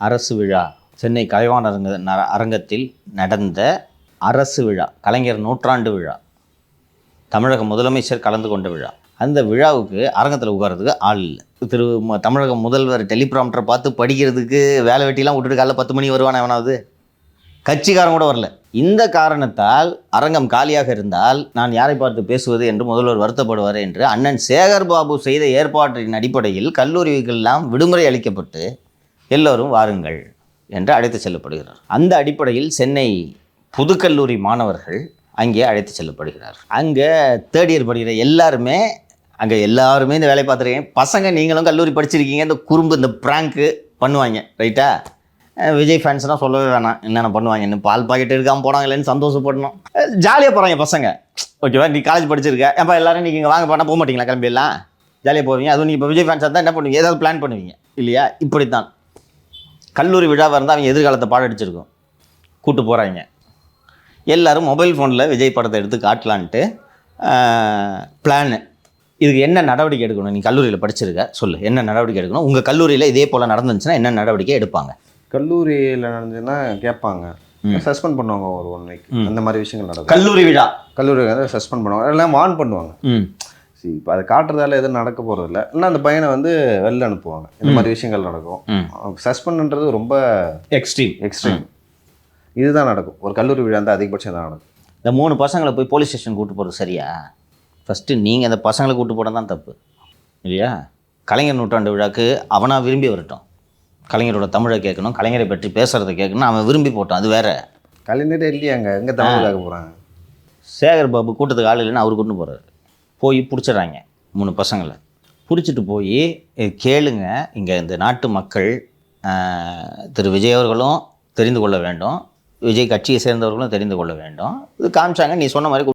அரசு விழா சென்னை கலைவாணர் அரங்கத்தில் நடந்த அரசு விழா, கலைஞர் நூற்றாண்டு விழா, தமிழக முதலமைச்சர் கலந்து கொண்ட விழா. அந்த விழாவுக்கு அரங்கத்தில் உட்கார்றதுக்கு ஆள் இல்லை. தமிழக முதல்வர் டெலிபிராம்டரை பார்த்து படிக்கிறதுக்கு வேலை வெட்டிலாம் விட்டுட்டு காலைல 10 மணி வருவானே எவனாவது? கட்சிக்காரன் கூட வரல. இந்த காரணத்தால் அரங்கம் காலியாக இருந்தால் நான் யாரை பார்த்து பேசுவது என்று முதல்வர் வருத்தப்படுவார் என்று அண்ணன் சேகர் பாபு செய்த ஏற்பாட்டின் அடிப்படையில் கல்லூரிகளெல்லாம் விடுமுறை அளிக்கப்பட்டு எல்லோரும் வாருங்கள் என்று அழைத்து செல்லப்படுகிறார். அந்த அடிப்படையில் சென்னை புதுக்கல்லூரி மாணவர்கள் அங்கே அழைத்து செல்லப்படுகிறார். அங்கே 3rd இயர் படிக்கிற எல்லாருமே இந்த வேலையை பார்த்துருக்கீங்க. பசங்க நீங்களும் கல்லூரி படிச்சிருக்கீங்க. இந்த குறும்பு, இந்த ப்ராங்க்கு பண்ணுவாங்க, ரைட்டா? விஜய் ஃபேன்ஸ்னால் சொல்லவே வேணாம், என்னென்ன பண்ணுவாங்க. இன்னும் பால் பாக்கெட் எடுக்காமல் போனாங்களேன்னு சந்தோஷப்படணும். ஜாலியாக போகிறாங்க பசங்க, ஓகேவா? நீ காலேஜ் படிச்சிருக்க, ஏப்பா எல்லோரும் நீங்கள் இங்கே வாங்க போனால் போக மாட்டீங்களா? கிளம்பிடலாம், ஜாலியாக போவீங்க. அதுவும் நீங்கள் இப்போ விஜய் ஃபேன்ஸாக தான் என்ன பண்ணுவீங்க? ஏதாவது பிளான் பண்ணுவீங்க இல்லையா? இப்படித்தான் கல்லூரி விழாவாக இருந்தால் அவங்க எதிர்காலத்தை பாடடிச்சிருக்கும். கூப்பிட்டு போகிறாங்க, எல்லோரும் மொபைல் ஃபோனில் விஜய் படத்தை எடுத்து காட்டலான்ட்டு பிளானு. இதுக்கு என்ன நடவடிக்கை எடுக்கணும்? நீ கல்லூரியில் படிச்சிருக்க, சொல்லு, என்ன நடவடிக்கை எடுக்கணும்? உங்கள் கல்லூரியில் இதே போல் நடந்துச்சுன்னா என்ன நடவடிக்கை எடுப்பாங்க? கல்லூரியில் நடந்துச்சுன்னா கேட்பாங்க, சஸ்பெண்ட் பண்ணுவாங்க ஒரு 1 வீக். அந்த மாதிரி விஷயங்கள் நடக்கும். கல்லூரி விழா, கல்லூரி வந்து சஸ்பெண்ட் பண்ணுவாங்க, எல்லாம் வார்ன் பண்ணுவாங்க. இப்போ அதை காட்டுறதால எதுவும் நடக்க போகிறது இல்லை. இல்லைன்னா அந்த பையனை வந்து வெளில அனுப்புவாங்க. இந்த மாதிரி விஷயங்கள் நடக்கும். சஸ்பெண்ட்ன்றது ரொம்ப எக்ஸ்ட்ரீம். இதுதான் நடக்கும். ஒரு கல்லூரி விழா வந்து அதிகபட்சம் தான் நடக்கும். இந்த 3 பசங்களை போய் போலீஸ் ஸ்டேஷன் கூப்பிட்டு போகிறது சரியா? ஃபஸ்ட்டு நீங்கள் அந்த பசங்களை கூப்பிட்டு போட தான் தப்பு இல்லையா? கலைஞர் நூற்றாண்டு விழாக்கு அவனாக விரும்பி வரட்டும், கலைஞரோட தமிழை கேட்கணும், கலைஞரை பற்றி பேசுகிறத கேட்கணும், அவன் விரும்பி போட்டான், அது வேறு. கலைஞரே இல்லையாங்க, எங்கே தமிழ் கேட்க போகிறாங்க? சேகர் பாபு கூட்டத்துக்கு ஆள் இல்லைன்னு அவர் கொண்டு போகிறாரு. போய் பிடிச்சிட்றாங்க 3 பசங்களை. பிடிச்சிட்டு போய் கேளுங்க, இங்கே இந்த நாட்டு மக்கள் திரு விஜய் அவர்களும் தெரிந்து கொள்ள வேண்டும், விஜய் கட்சியை சேர்ந்தவர்களும் தெரிந்து கொள்ள வேண்டும். இது காமிச்சாங்க. நீ சொன்ன மாதிரி